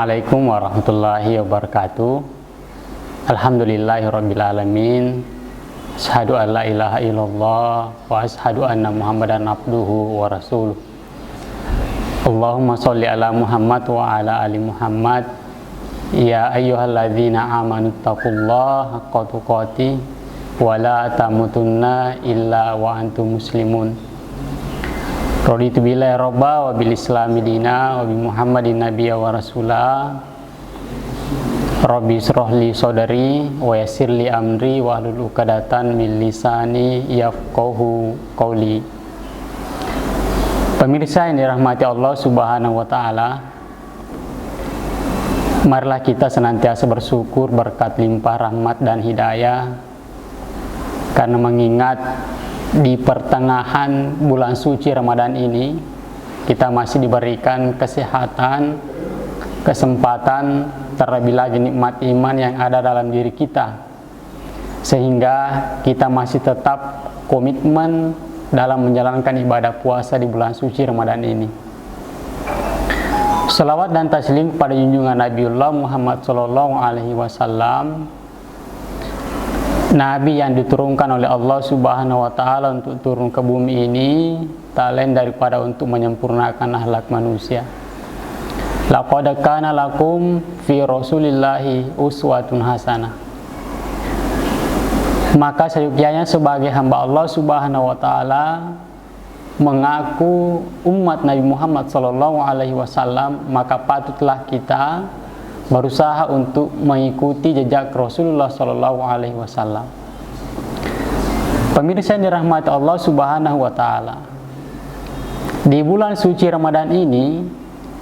Assalamualaikum warahmatullahi wabarakatuh. Alhamdulillahirabbil alamin. Asyhadu an la ilaha illallah wa asyhadu anna Muhammadan abduhu wa rasuluh. Allahumma sholli ala Muhammad wa ala ali Muhammad. Ya ayyuhalladzina amanu taqullaha haqqa tuqatih wa la tamutunna illa wa antum muslimun. Raditu billahi robba wa bil islami dina wa bi Muhammadin nabiyya wa rasulah. Rabbi shrah li sadri wa yassir li amri wa hlul 'uqdatam min lisani yafqahu qawli. Pemirsa yang dirahmati Allah Subhanahu wa taala, marilah kita senantiasa bersyukur berkat limpah rahmat dan hidayah, karena mengingat di pertengahan bulan suci Ramadan ini kita masih diberikan kesehatan, kesempatan, terlebih lagi nikmat iman yang ada dalam diri kita, sehingga kita masih tetap komitmen dalam menjalankan ibadah puasa di bulan suci Ramadan ini. Salawat dan taslim pada junjungan Nabiullah Muhammad SAW, Nabi yang diturunkan oleh Allah Subhanahu wa taala untuk turun ke bumi ini, tak lain daripada untuk menyempurnakan akhlak manusia. Laqad kana lakum fi Rasulillahi uswatun hasanah. Maka seyogyanya sebagai hamba Allah Subhanahu wa taala mengaku umat Nabi Muhammad SAW, maka patutlah kita berusaha untuk mengikuti jejak Rasulullah SAW. Pemirsa yang dirahmati Allah Subhanahu wa taala, di bulan suci Ramadan ini,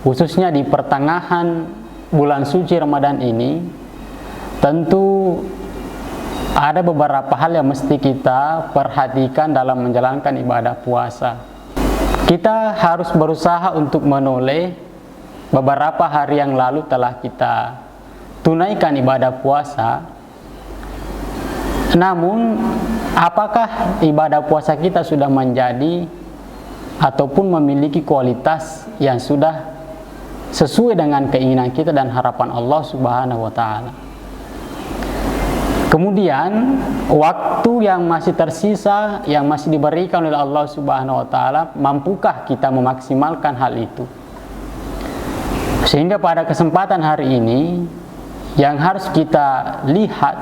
khususnya di pertengahan bulan suci Ramadan ini, tentu ada beberapa hal yang mesti kita perhatikan dalam menjalankan ibadah puasa. Kita harus berusaha untuk menoleh beberapa hari yang lalu telah kita tunaikan ibadah puasa. Namun, apakah ibadah puasa kita sudah menjadi ataupun memiliki kualitas yang sudah sesuai dengan keinginan kita dan harapan Allah Subhanahu wa taala? Kemudian, waktu yang masih tersisa, yang masih diberikan oleh Allah Subhanahu wa taala, mampukah kita memaksimalkan hal itu? Sehingga pada kesempatan hari ini yang harus kita lihat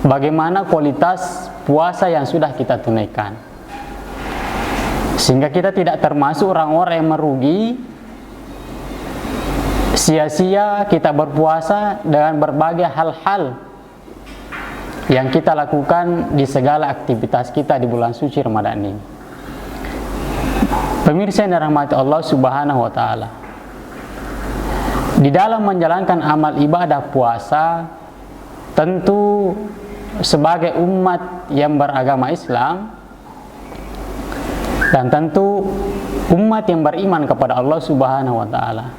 bagaimana kualitas puasa yang sudah kita tunaikan, sehingga kita tidak termasuk orang-orang yang merugi sia-sia kita berpuasa dengan berbagai hal-hal yang kita lakukan di segala aktivitas kita di bulan suci Ramadan ini. Pemirsa yang dirahmati Allah Subhanahu wa taala, di dalam menjalankan amal ibadah puasa, tentu sebagai umat yang beragama Islam dan tentu umat yang beriman kepada Allah Subhanahu wa taala,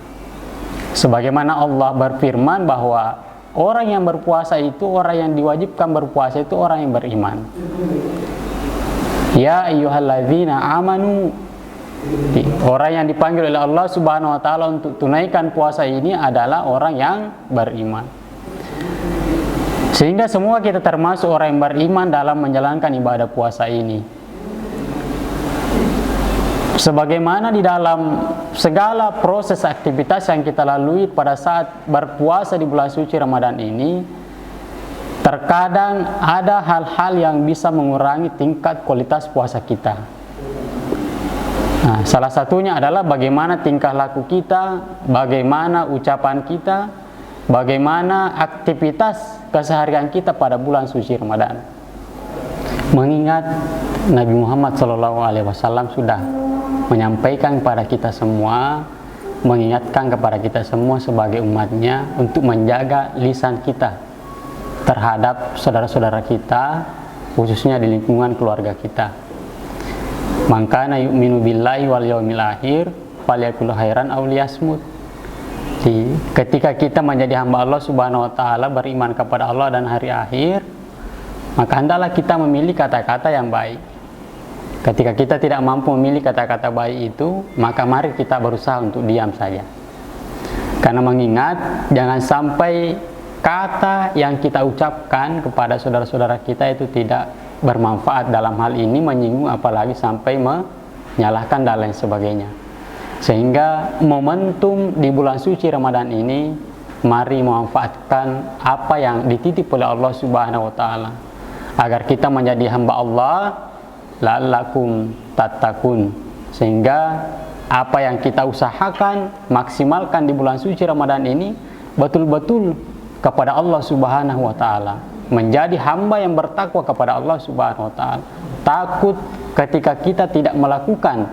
sebagaimana Allah berfirman bahwa orang yang berpuasa itu, orang yang diwajibkan berpuasa itu orang yang beriman. Ya ayyuhalladzina amanu, orang yang dipanggil oleh Allah Subhanahu wa taala untuk tunaikan puasa ini adalah orang yang beriman. Sehingga semua kita termasuk orang yang beriman dalam menjalankan ibadah puasa ini. Sebagaimana di dalam segala proses aktivitas yang kita lalui pada saat berpuasa di bulan suci Ramadan ini, terkadang ada hal-hal yang bisa mengurangi tingkat kualitas puasa kita. Nah, salah satunya adalah bagaimana tingkah laku kita, bagaimana ucapan kita, bagaimana aktivitas keseharian kita pada bulan suci Ramadan. Mengingat Nabi Muhammad SAW sudah menyampaikan kepada kita semua, mengingatkan kepada kita semua sebagai umatnya untuk menjaga lisan kita terhadap saudara-saudara kita, khususnya di lingkungan keluarga kita. Man kana yu'minu billahi wal yaumil akhir falyakul khairan aw liyasmut. Ketika kita menjadi hamba Allah Subhanahu wa taala, beriman kepada Allah dan hari akhir, maka hendaklah kita memilih kata-kata yang baik. Ketika kita tidak mampu memilih kata-kata baik itu, maka mari kita berusaha untuk diam saja. Karena mengingat jangan sampai kata yang kita ucapkan kepada saudara-saudara kita itu tidak bermanfaat dalam hal ini, menyinggung apalagi sampai menyalahkan dan lain sebagainya. Sehingga momentum di bulan suci Ramadan ini, mari memanfaatkan apa yang dititip oleh Allah Subhanahu wa taala agar kita menjadi hamba Allah, la'allakum tattaqun. Sehingga apa yang kita usahakan maksimalkan di bulan suci Ramadan ini betul-betul kepada Allah Subhanahu wa taala, menjadi hamba yang bertakwa kepada Allah Subhanahu wa taala. Takut ketika kita tidak melakukan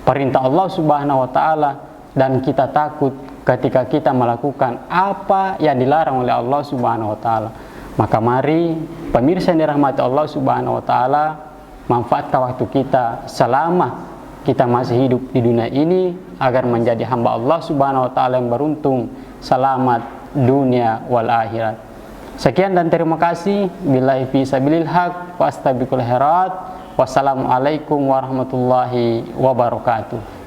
perintah Allah Subhanahu wa taala, dan kita takut ketika kita melakukan apa yang dilarang oleh Allah Subhanahu wa taala. Maka mari pemirsa yang dirahmati Allah Subhanahu wa taala, manfaatkan waktu kita selama kita masih hidup di dunia ini agar menjadi hamba Allah Subhanahu wa taala yang beruntung, selamat dunia wal akhirat. Sekian dan terima kasih. Billahi fi sabilil haq wa astabiqul khairat. Wassalamualaikum warahmatullahi wabarakatuh.